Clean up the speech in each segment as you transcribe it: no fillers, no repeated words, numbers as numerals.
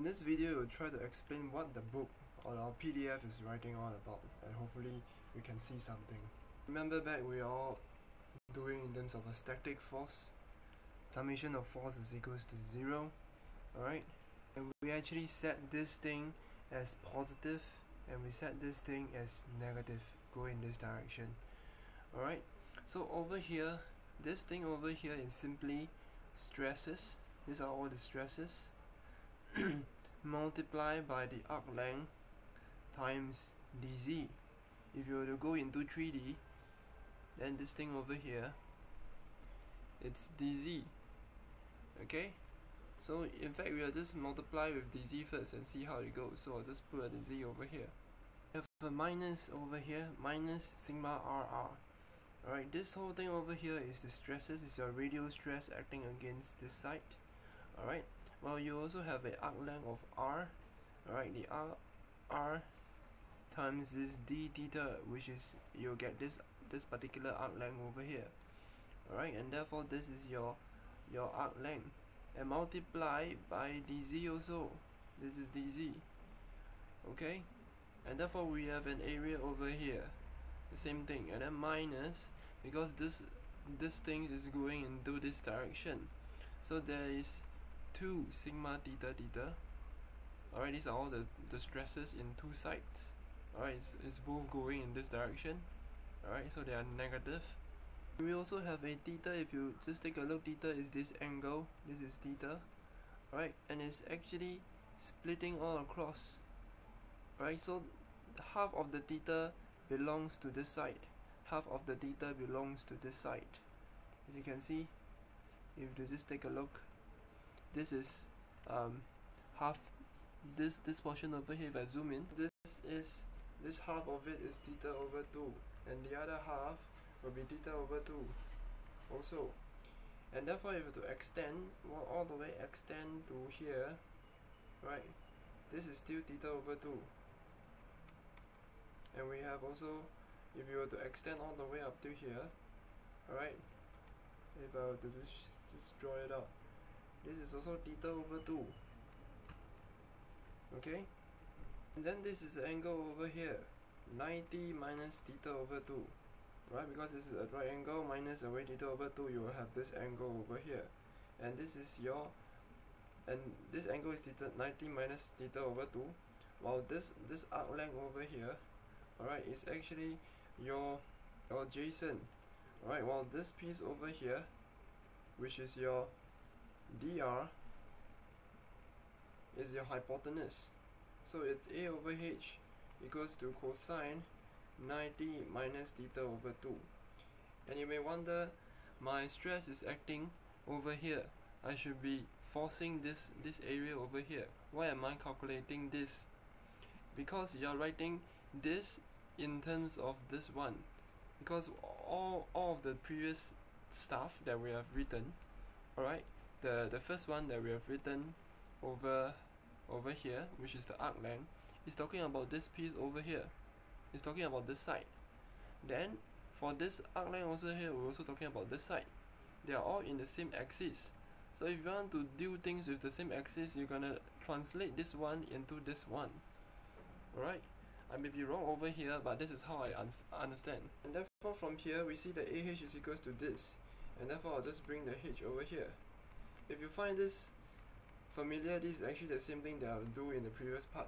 this video, we'll try to explain what the book or our PDF is writing on about, and hopefully we can see something. Remember back we are all doing in terms of a static force. Summation of force is equals to 0. Alright? And we actually set this thing as positive and we set this thing as negative, go in this direction. Alright? So over here, this thing over here is simply stresses. These are all the stresses multiplied by the arc length times dz. If you were to go into 3D, then this thing over here, it's dz. Okay? So in fact we will just multiply with dz first and see how it goes. So I'll just put a dz over here. I have a minus over here, minus sigma rr. Alright, this whole thing over here is the stresses, is your radial stress acting against this side. Alright, well you also have an arc length of r. Alright, the r times this d theta, which is, you'll get this particular arc length over here. Alright, and therefore this is your arc length. And multiply by dz also. This is dz. Okay? And therefore we have an area over here. The same thing. And then minus, because this thing is going into this direction. So there is 2 sigma theta theta. Alright, these are all the stresses in two sides. Alright, it's both going in this direction. Alright, so they are negative. We also have a theta. If you just take a look, theta is this angle. This is theta. Alright, and it's actually splitting all across. Alright, so half of the theta belongs to this side. Half of the theta belongs to this side. As you can see, if you just take a look, this is half this portion over here. If I zoom in, this half of it is theta over 2, and the other half will be theta over 2 also. And therefore if you have to extend, well, all the way extend to here, right, this is still theta over 2. And we have also, if you were to extend all the way up to here, alright, if I were to just draw it out, this is also theta over 2. Okay? And then this is the angle over here, 90 minus theta over 2. Right, because this is a right angle minus away theta over 2, you will have this angle over here. And this is and this angle is theta 90 minus theta over 2, while this arc length over here, alright, is actually your adjacent. Alright, while this piece over here, which is your dr, is your hypotenuse. So it's a over h equals to cosine 90 minus theta over 2. And you may wonder, my stress is acting over here. I should be forcing this area over here. Why am I calculating this? Because you are writing this in terms of this one. Because all of the previous stuff that we have written, alright, the first one that we have written over here, which is the arc length, is talking about this piece over here. It's talking about this side. Then for this arc length also here, we're also talking about this side. They are all in the same axis. So if you want to do things with the same axis, you're gonna translate this one into this one. Alright? I may be wrong over here, but this is how I understand. And therefore from here, we see that AH is equals to this. And therefore I'll just bring the H over here. If you find this familiar, this is actually the same thing that I'll do in the previous part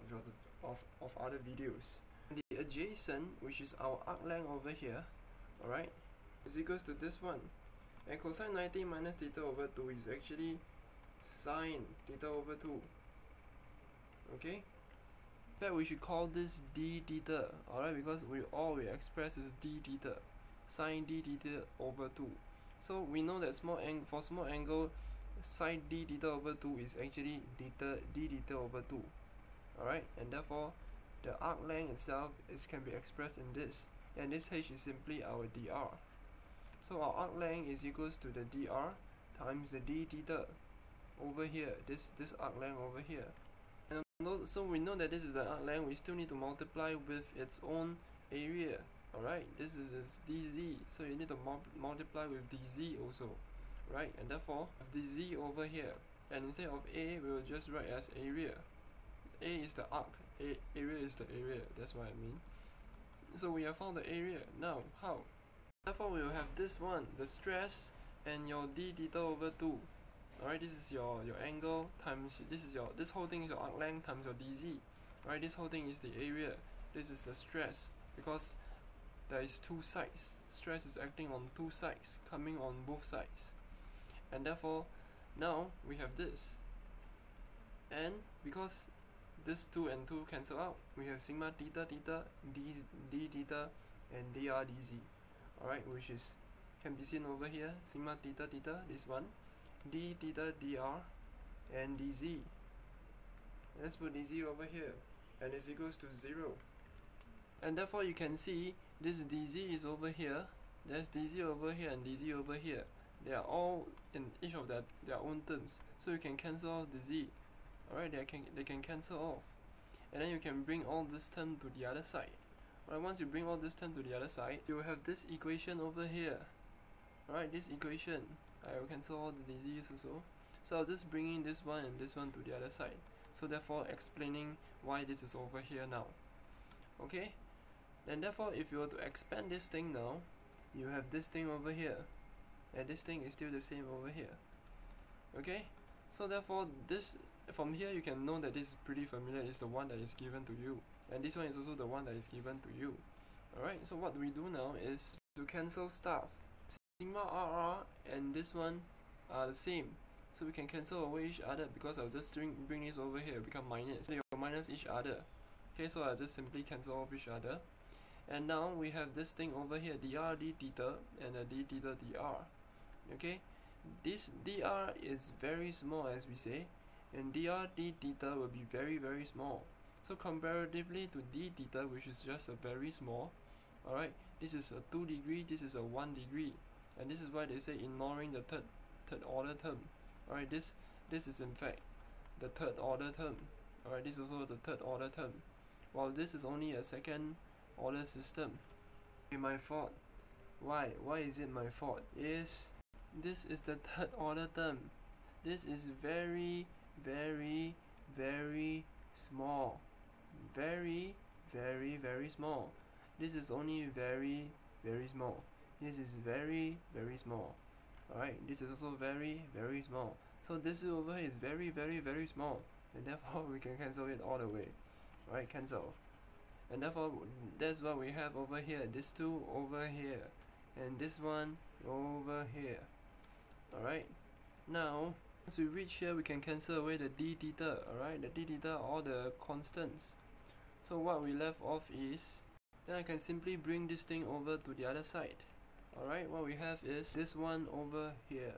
of other videos. The adjacent, which is our arc length over here, alright, is equals to this one. And cosine 90 minus theta over 2 is actually sine theta over 2. Okay? That we should call this d theta, alright, because all we express is d theta, sine d theta over 2. So we know that for small angle, sine d theta over 2 is actually d theta over 2. Alright, and therefore the arc length itself can be expressed in this, and this h is simply our dr. So our arc length is equals to the dr times the d theta over here, this arc length over here. And so we know that this is the arc length, we still need to multiply with its own area. Alright, this is dz, so you need to multiply with dz also, right? And therefore dz over here, and instead of a, we will just write as area. A is the arc, area is the area, that's what I mean. So we have found the area. Now, how? Therefore, we will have this one, the stress, and your d theta over 2. Alright, this is your angle times, this whole thing is your arc length times your dz. Alright, this whole thing is the area. This is the stress, because there is two sides. Stress is acting on two sides, coming on both sides. And therefore, now we have this. And because this 2 and 2 cancel out, we have sigma theta theta, d theta, and dr dz. Alright, which is can be seen over here. Sigma theta theta, this one, d theta dr, and dz. Let's put dz over here, and it's equals to 0. And therefore you can see this dz is over here, there's dz over here and dz over here. They are all in each of their own terms, so you can cancel off the z. Alright, they can cancel off, and then you can bring all this term to the other side. Alright, once you bring all this term to the other side, you will have this equation over here. Alright, this equation, I will cancel all the dz's also. So I'll just bring in this one and this one to the other side. So therefore explaining why this is over here now. Okay? And therefore if you were to expand this thing now, you have this thing over here. And this thing is still the same over here. Okay? So therefore this, from here you can know that this is pretty familiar. It's the one that is given to you. And this one is also the one that is given to you. Alright, so what we do now is to cancel stuff. Sigma RR and this one are the same. So we can cancel away each other, because I'll just bring this over here, become minus. So you minus each other. Okay, so I'll just simply cancel off each other. And now we have this thing over here, dr d theta and a d theta dr. Okay, this dr is very small, as we say, and dr d theta will be very very small. So comparatively to d theta, which is just a very small, alright, this is a 2 degree, this is a 1 degree, and this is why they say ignoring the third order term. Alright, this is in fact the third order term. Alright, this is also the third order term, while this is only a second order system. Okay, my fault. Why is it my fault? This is the third order term. This is very very very small. Very very very small. This is only very very small. This is very very small. Alright, this is also very very small. So this over here is very very very small, and therefore we can cancel it all the way. Alright, cancel. And therefore that's what we have over here. This two over here, and this one over here. Alright, now once we reach here, we can cancel away the d theta. Alright, the d theta are all the constants. So what we left off is, then I can simply bring this thing over to the other side. Alright, what we have is this one over here.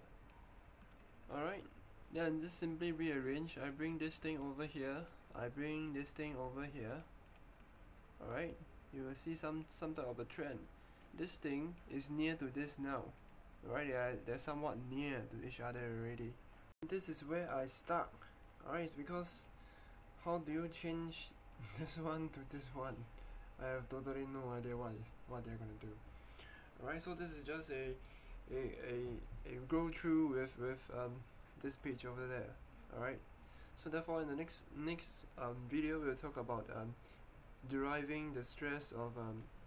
Alright, then just simply rearrange. I bring this thing over here, I bring this thing over here. Alright, you will see some type of a trend. This thing is near to this now. Alright, they're somewhat near to each other already. This is where I stuck. Alright, it's because how do you change this one to this one? I have totally no idea what they're gonna do. Alright, so this is just a go through with this page over there. Alright, so therefore in the next video we'll talk about deriving the stress of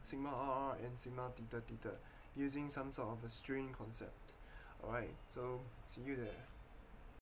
sigma RR and sigma theta theta using some sort of a strain concept. Alright, so see you there.